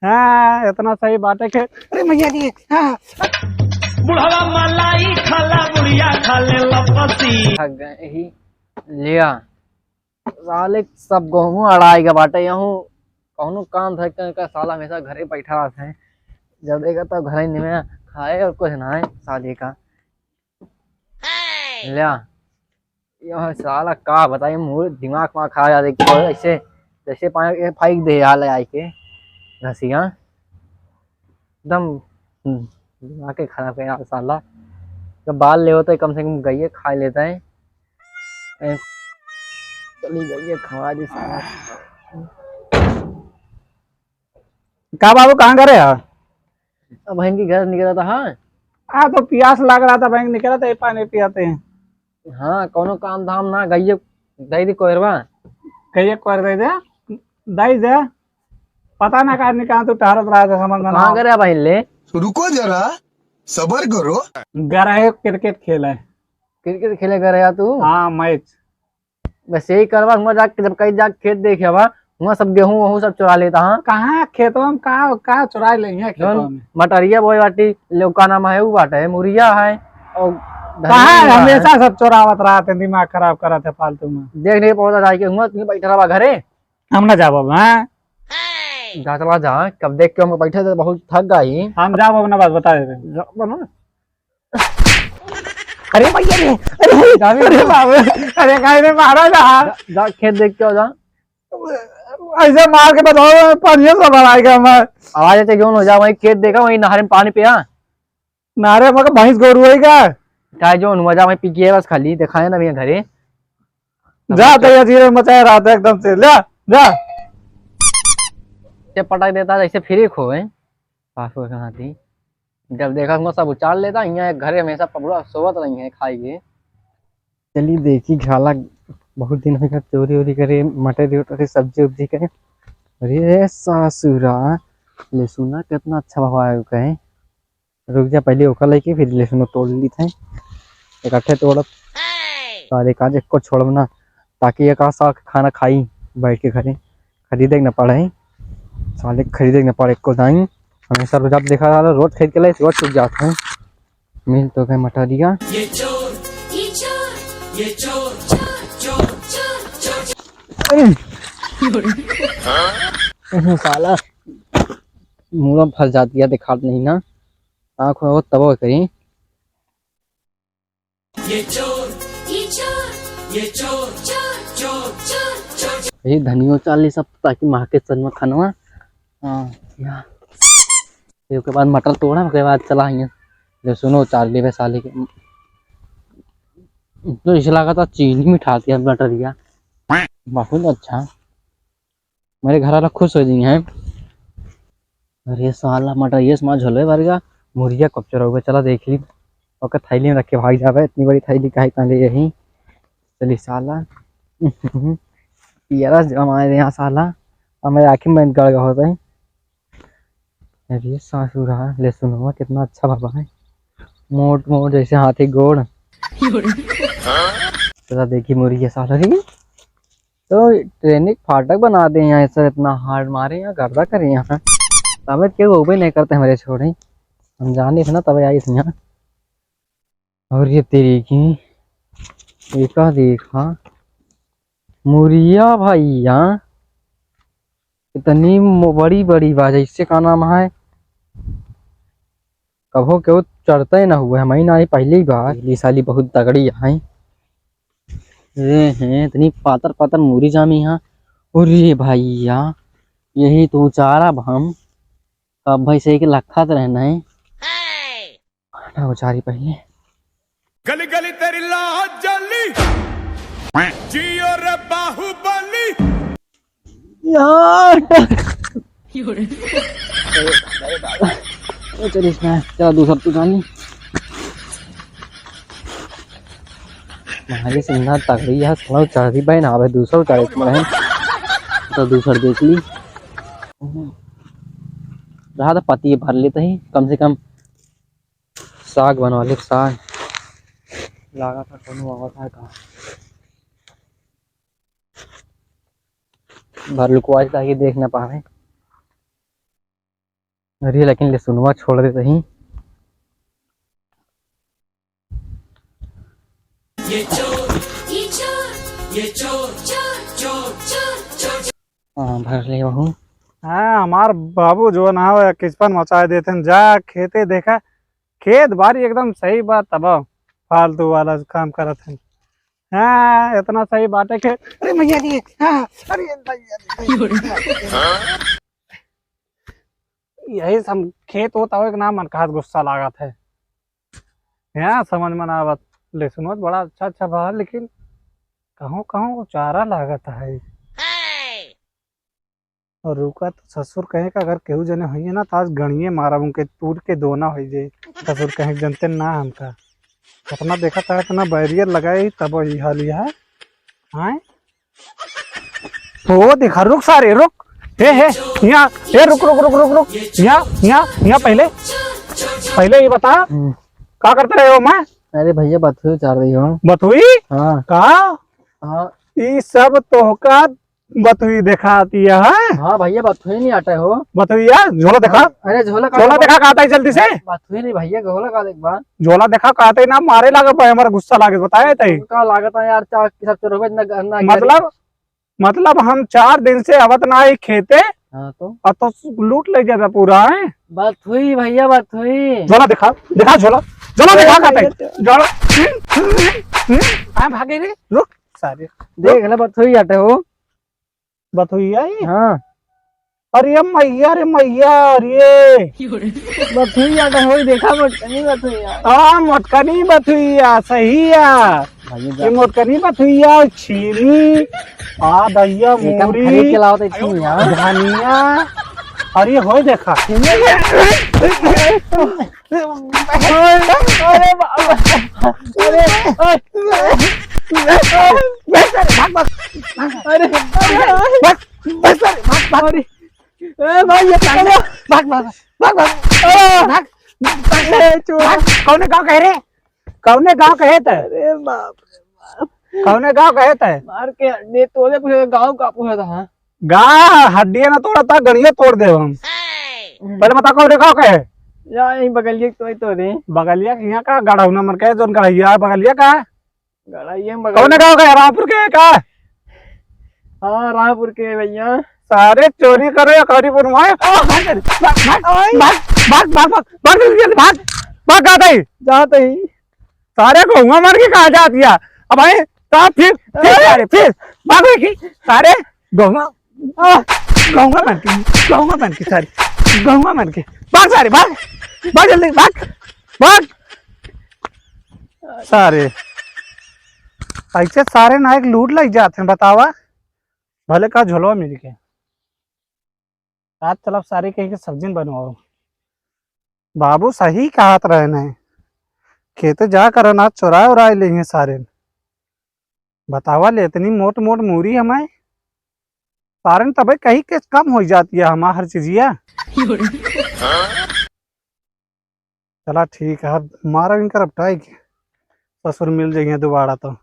हाँ इतना सही बात है कि अरे मैया जी। हाँ बुढ़वा मलाई खाला बुढ़िया खाले लपसी थक गए ही लिया साले सब गेहूं अड़ाई का बाटे यहूं कहूँ काम था का साला हमेशा घरे बैठा रहते हैं। जब देखा तो घर ही में खाए और कुछ ना है साले का लिया यह साला का बताइए मुँह दिमाग में खा जा देखो ऐसे जैसे पानी फाइक दे हाल आई के घसिया एकदम दिमाग के खराब है यार साला। जब बाल ले होता है कम से कम गई खा लेता है। चली गई खवा दी साला। का बाबू कहाँ करे यार? अब बहन की घर निकला था। हाँ हाँ तो प्यास लग रहा था, बैंक निकला था, पानी पियाते हैं। हाँ कोनो काम धाम ना गई दही दी कोयरवा कहिए कर दे दे दे पता ना कहा निकाल तो टहरत रहा था समझ में कहाँ करे बहन ले। रुको जरा सबर करो। गया क्रिकेट खेला है। क्रिकेट खेले करे या तू? हाँ मैच बस यही करवा हुआ जाके जब कहीं जाके खेत देखे हुआ वहाँ सब गेहूं वहूं सब चुरा लेता। हाँ कहाँ खेतों में कहाँ चुरा लेंगे खेतों में? मटरिया बोई बाटी लोका नाम है वो बाटा है मुरिया है और कहाँ हमेशा सब चोरावत रहा थे, दिमाग खराब करा थे फालतू में। देख नहीं पौधा जाके हुआ तुम्हें बैठा रहा घरे। हम ना जाबो हाँ जा चला जा कब देख के हम बैठे थे बहुत थक गई। हम जाबो ना बात बता देते। अरे भैया रे अरे बाबू अरे कहीं मारा जा खेत देख के जा ऐसे मार के बताओ पानी से भराएगा हमारे आवाज ऐसे क्यों हो जा वही खेत देखा वही नहर में पानी पिया नारे मगर भैंस गोरू है क्या जो मजा वही पी के बस खाली दिखाए ना भैया घरे जा तो धीरे मचाया रहा था एकदम से ले जा पटक देता ऐसे फिर खोए पासपोर्ट खाती जब देखा सब उचाल लेता यहाँ घरे हमेशा पूरा सोवत रही है खाई के। चलिए देखी झाला बहुत दिन हो गया चोरी वोरी करे मटर उटर सब्जी उब्जी करे। अरे सासुरा ले सुना कितना अच्छा भाव है कहे रुक जा पहले ओकर लेके फिर ले सुनो तोड़ ली थे इकट्ठे तोड़त सारे काज को छोड़ना ताकि एक आसा खाना खाई बैठ के घरे खरीदे न पड़े साले खरीदे न पड़े को दाई हमेशा रोज आप देखा रहा रोज खरीद के लाए रोज चुक जाते हैं मिल तो गए मटरिया। ये चोर ये चोर ये चोर चोर चोर चोर साला मुँह फंस जाती है दिखात नहीं ना आँख में तब करी। ये चोर ये चोर ये चोर चोर चोर चोर चोर यही धनियो चाली सब ताकि माँ के सन में खनवा। हाँ उसके बाद मटर तोड़ा उसके बाद चला जो सुनो चार ले साले के तो इस लगा था चीनी मिठाती है मटरिया बहुत अच्छा मेरे घर वाला खुश हो गई हैं। अरे साला मटर ये समाज झोले भरगा मुर्गिया कब चुरा चला देख ली और थैली में रख के भाग जावे इतनी बड़ी थैली कहीं ले यही चली साला पियरस हमारे यहाँ साला हमारे आखिर में गड़ गया होता है। अरे सासुरा ले सुनो कितना अच्छा बाबा है मोट मोट जैसे हाथी गोड़ चला देखी मुर्गी साला रही तो ट्रेनिंग फाटक बना दे यहाँ ऐसा इतना हार्ड मारे यहाँ गर्दा करे यहाँ तब क्यों वो भी नहीं करते हमारे छोड़े हम जाने थे ना तब आई थी यहाँ। और ये तेरी की एक देखा मुरिया भाई यहाँ इतनी बड़ी बड़ी बात है इससे का नाम है कभो क्यों चढ़ते ही ना हुए हमारी ना पहली बार ये साली बहुत तगड़ी है हैं इतनी पातर पातर मूरी जामी यहाँ। अरे भैया यही तो उचारा हम अब भाई सही के लखा तो रहना है उचारी पहले गली गली तेरी लाज जली जियो रे बाहुबली यार चल इसमें चला दूसरा तू जानी हमारी सिंधा तगड़ी है थोड़ा चढ़ी बहन आवे दूसरा चढ़े बहन तो दूसरा देख ली रहा था पति भर लेते ही कम से कम साग बनवा ले साग लगा था कौन था कहा भर लुकवा ताकि देख ना पाए। अरे लेकिन ले सुनवा छोड़ दे सही। ये चोर ये चोर चोर चोर चोर चोर हाँ भर ले बहू। हाँ हमार बाबू जो ना हो किचपन मचा देते हैं, जा खेते देखा खेत बारी एकदम सही बात, तब फालतू वाला काम करत है। हाँ इतना सही बात है कि अरे मैया जी, हाँ, अरे मैया जी। यही सब खेत होता हो एक नाम मन का गुस्सा लागत है। यहाँ समझ में ना आवत, ले सुनो बड़ा अच्छा अच्छा बात, लेकिन कहूँ कहूँ चारा लागत है। और रुका तो ससुर कहे का अगर केहू जने हुई ना तो आज गणिये मारा उनके टूट के दोना हो जाए। ससुर कहे जनते ना हमका अपना देखा था इतना बैरियर लगाए तब ये हाल है। हाँ तो देखा रुक सारे रुक, हे यहाँ हे रुक रुक रुक रुक रुक, यहाँ पहले पहले ये बता क्या करते रहे हो? मैं अरे भैया बथुई चार रही हो। बथुई? हाँ कहा? हाँ ये सब तोहका बथुई दिखाती है? हाँ भैया बथुई नहीं आटे हो। बथुइया झोला देखा, अरे झोला झोला देखा कहता है जल्दी से। बथुई नहीं भैया झोला का देख बा। झोला देखा कहते ही ना मारे लागे पे हमारा गुस्सा लागे बताए थे। का लागत है यार, चार सब चोर ना मतलब हम 4 दिन से अवत ना ही खेते हाँ तो लूट ले जाता पूरा है। बथुई भैया बथुई। झोला देखा, देखा झोला, झोला देखा कहते झोला। भागे रे रुक सारे, देख ले बथुई आटे हो। बथुइया? हाँ अरे मैया रे मैया, अरे बथुई आटे हो, देखा नहीं बथुई। हाँ मोटकनी बथुइया सही है, ये मोटकनी बथुइया छीमी आ दैया मूरी धनिया, अरे हो देखा। कौने गाँव कह रहे, कौने गाँव कहे थे? अरे बाप कौने गाँव कहे थे? मार के हड्डी तोड़े पूछे गाँव का पूछा था। गाँव हड्डियां ना तोड़ा था गड़िया तोड़ दे हम। पहले बता कौने गाँव कहे? यही बगलिया तो रे बगलिया यहाँ का गढ़ौना मन कहे जो गढ़ैया बगलिया का गड़ाइया कौने गाँव कहे? रामपुर के का? हाँ रामपुर के भैया। सारे चोरी करे या करीपुर में भाग जाता ही जाते ही सारे घूंगा मार के कहा जाती है। अब भाई फिर भाग की सारे घूंगा मन की सारी घूंगा मन के भाग सारे भाग भाग जल्दी भाग भाग सारे ऐसे सारे नायक लूट लग जाते हैं। बतावा भले का झोलवा मिल के आज तलब सारे कहीं के सब्जी बनवाओ। बाबू सही कहत रहे न, खेते जा कर अनाज चुराए उराए लेंगे सारे। बतावा ले इतनी मोट मोट मूरी हमें सारे तब कहीं के कम हो जाती है हमारा हर चीजिया। चला ठीक है, अब मारा इनका रपटाई ससुर मिल जाएंगे दोबारा तो।